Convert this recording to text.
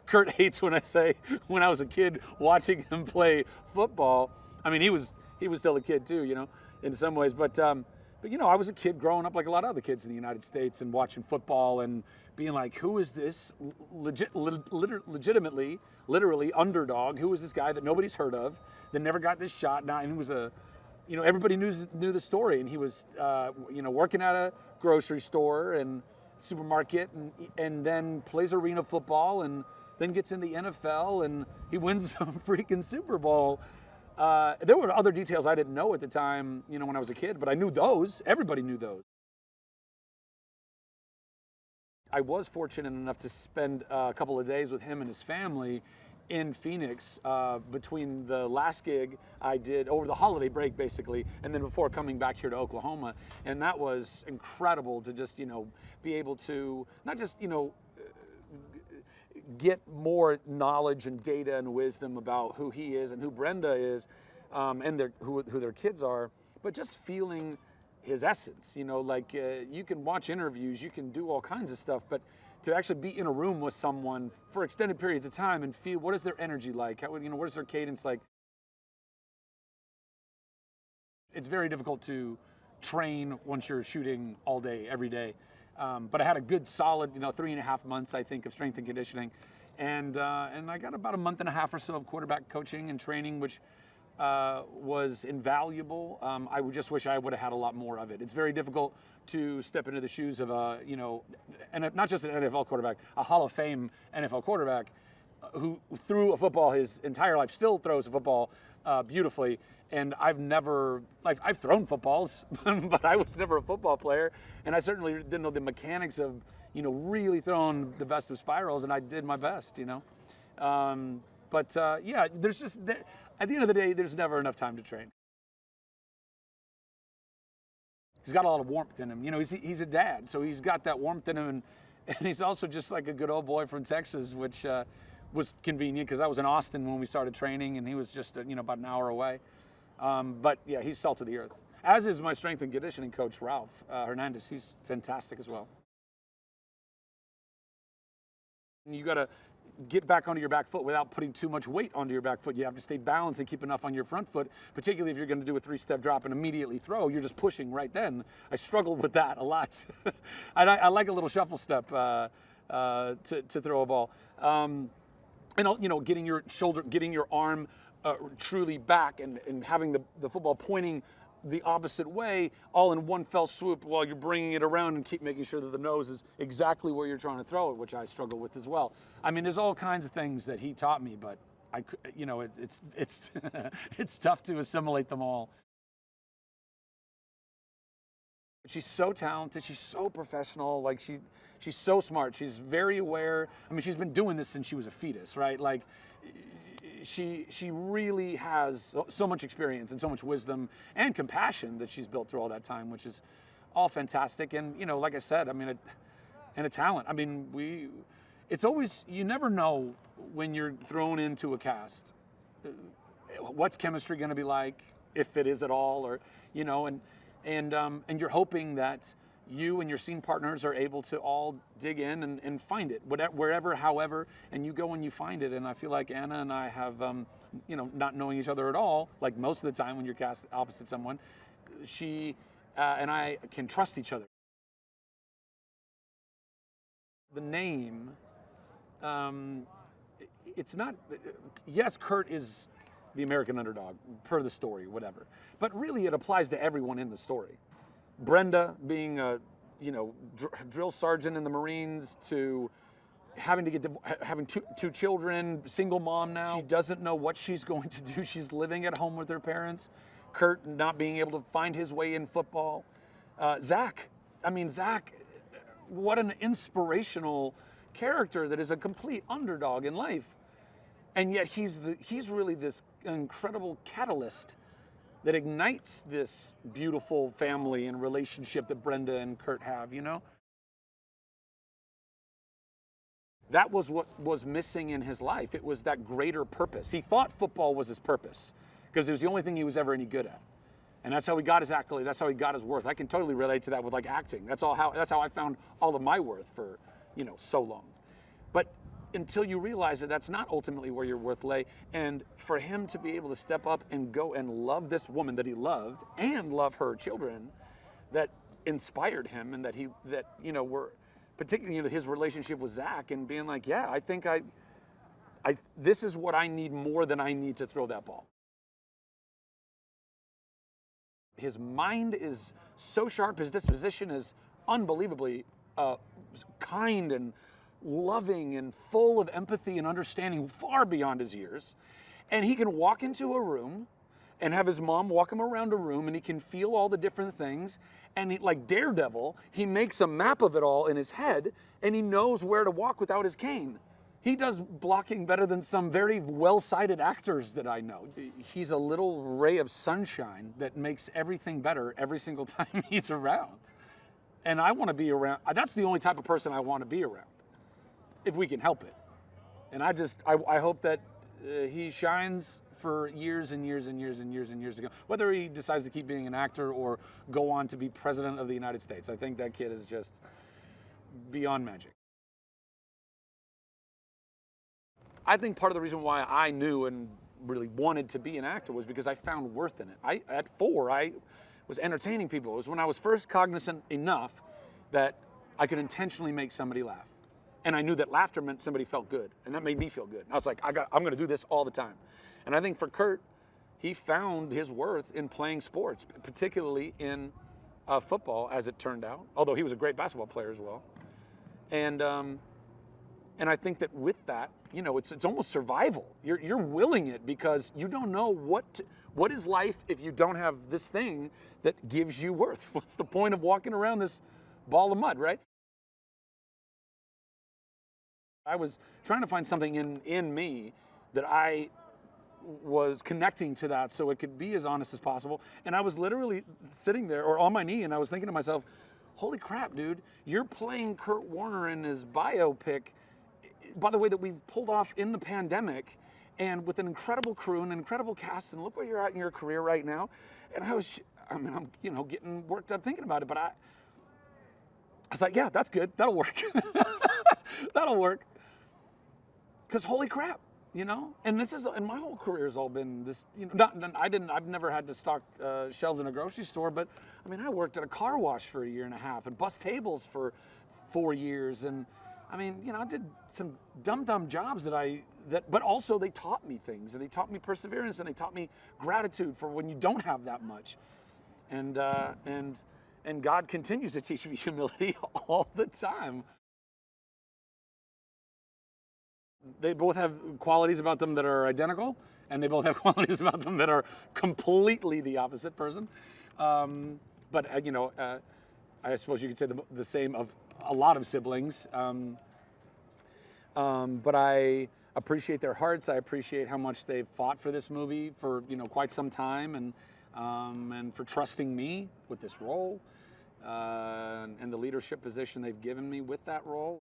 Kurt hates when I say when I was a kid watching him play football. I mean, he was still a kid too, in some ways. But I was a kid growing up like a lot of other kids in the United States and watching football and being like, who is this legitimately, literally underdog? Who is this guy that nobody's heard of, that never got this shot? Now, and he was everybody knew the story, and he was, working at a grocery store and supermarket, and then plays arena football, and then gets in the NFL, and he wins some freaking Super Bowl. There were other details I didn't know at the time, when I was a kid, but I knew those. Everybody knew those. I was fortunate enough to spend a couple of days with him and his family in Phoenix between the last gig I did over the holiday break, basically, and then before coming back here to Oklahoma. And that was incredible to just, be able to not just, get more knowledge and data and wisdom about who he is and who Brenda is, and who their kids are, but just feeling his essence. You can watch interviews, you can do all kinds of stuff, but to actually be in a room with someone for extended periods of time and feel what is their energy like, what is their cadence like. It's very difficult to train once you're shooting all day, every day. But I had a good solid, 3.5 months, I think, of strength and conditioning. And I got about a month and a half or so of quarterback coaching and training, which was invaluable. I would just wish I would have had a lot more of it. It's very difficult to step into the shoes of and not just an NFL quarterback, a Hall of Fame NFL quarterback who threw a football his entire life, still throws a football beautifully. And I've thrown footballs, but I was never a football player. And I certainly didn't know the mechanics of, really throwing the best of spirals. And I did my best, there's just, at the end of the day, there's never enough time to train. He's got a lot of warmth in him. He's a dad, so he's got that warmth in him. And he's also just like a good old boy from Texas, which was convenient because I was in Austin when we started training, and he was just, about an hour away. But yeah, he's salt of the earth. As is my strength and conditioning coach, Ralph Hernandez. He's fantastic as well. And you got to get back onto your back foot without putting too much weight onto your back foot. You have to stay balanced and keep enough on your front foot, particularly if you're going to do a 3-step drop and immediately throw. You're just pushing right then. I struggled with that a lot. I like a little shuffle step to throw a ball. And getting your arm truly back and having the football pointing the opposite way all in one fell swoop while you're bringing it around and keep making sure that the nose is exactly where you're trying to throw it, which I struggle with as well. I mean, there's all kinds of things that he taught me, but it's it's tough to assimilate them all. She's so talented. She's so professional. Like she's so smart. She's very aware. I mean, she's been doing this since she was a fetus, right? Like she really has so much experience and so much wisdom and compassion that she's built through all that time, which is all fantastic. And like I said, I mean, and a talent. I mean, it's always, you never know when you're thrown into a cast, what's chemistry going to be like, if it is at all, or and you're hoping that you and your scene partners are able to all dig in and find it, wherever, however, and you go and you find it. And I feel like Anna and I have, not knowing each other at all, like most of the time when you're cast opposite someone, she and I can trust each other. The name, it's not, yes, Kurt is the American underdog, per the story, whatever. But really it applies to everyone in the story. Brenda being a, drill sergeant in the Marines, to having two children, single mom now. She doesn't know what she's going to do. She's living at home with her parents. Kurt not being able to find his way in football. Zach, what an inspirational character that is a complete underdog in life. And yet he's really this incredible catalyst that ignites this beautiful family and relationship that Brenda and Kurt have, That was what was missing in his life. It was that greater purpose. He thought football was his purpose because it was the only thing he was ever any good at. And that's how he got his accolade. That's how he got his worth. I can totally relate to that with like acting. That's how I found all of my worth for, so long. But until you realize that that's not ultimately where your worth lay. And for him to be able to step up and go and love this woman that he loved and love her children, that inspired him, and that were particularly his relationship with Zach, and being like, yeah, I think this is what I need more than I need to throw that ball. His mind is so sharp, his disposition is unbelievably kind and loving and full of empathy and understanding far beyond his years. And he can walk into a room and have his mom walk him around a room, and he can feel all the different things. And he, like Daredevil, he makes a map of it all in his head, and he knows where to walk without his cane. He does blocking better than some very well-sighted actors that I know. He's a little ray of sunshine that makes everything better every single time he's around. And I want to be around. That's the only type of person I want to be around, if we can help it. And I hope that he shines for years and years and years and years and years to go. Whether he decides to keep being an actor or go on to be president of the United States, I think that kid is just beyond magic. I think part of the reason why I knew and really wanted to be an actor was because I found worth in it. At 4, I was entertaining people. It was when I was first cognizant enough that I could intentionally make somebody laugh. And I knew that laughter meant somebody felt good, and that made me feel good. And I was like, I'm going to do this all the time. And I think for Kurt, he found his worth in playing sports, particularly in football, as it turned out, although he was a great basketball player as well. And I think that with that, it's almost survival. You're willing it because you don't know what is life if you don't have this thing that gives you worth. What's the point of walking around this ball of mud, right? I was trying to find something in me that I was connecting to that so it could be as honest as possible. And I was literally sitting there or on my knee, and I was thinking to myself, holy crap, dude, you're playing Kurt Warner in his biopic, by the way, that we pulled off in the pandemic, and with an incredible crew and an incredible cast, and look where you're at in your career right now. And I'm getting worked up thinking about it, but I was like, yeah, that's good. That'll work. That'll work. Because holy crap, and my whole career has all been this, I've never had to stock shelves in a grocery store, but I worked at a car wash for 1.5 years and bus tables for 4 years. And I did some dumb jobs but also they taught me things, and they taught me perseverance, and they taught me gratitude for when you don't have that much. And God continues to teach me humility all the time. They both have qualities about them that are identical, and they both have qualities about them that are completely the opposite person. But I suppose you could say the same of a lot of siblings. But I appreciate their hearts. I appreciate how much they've fought for this movie for quite some time, and for trusting me with this role, and the leadership position they've given me with that role.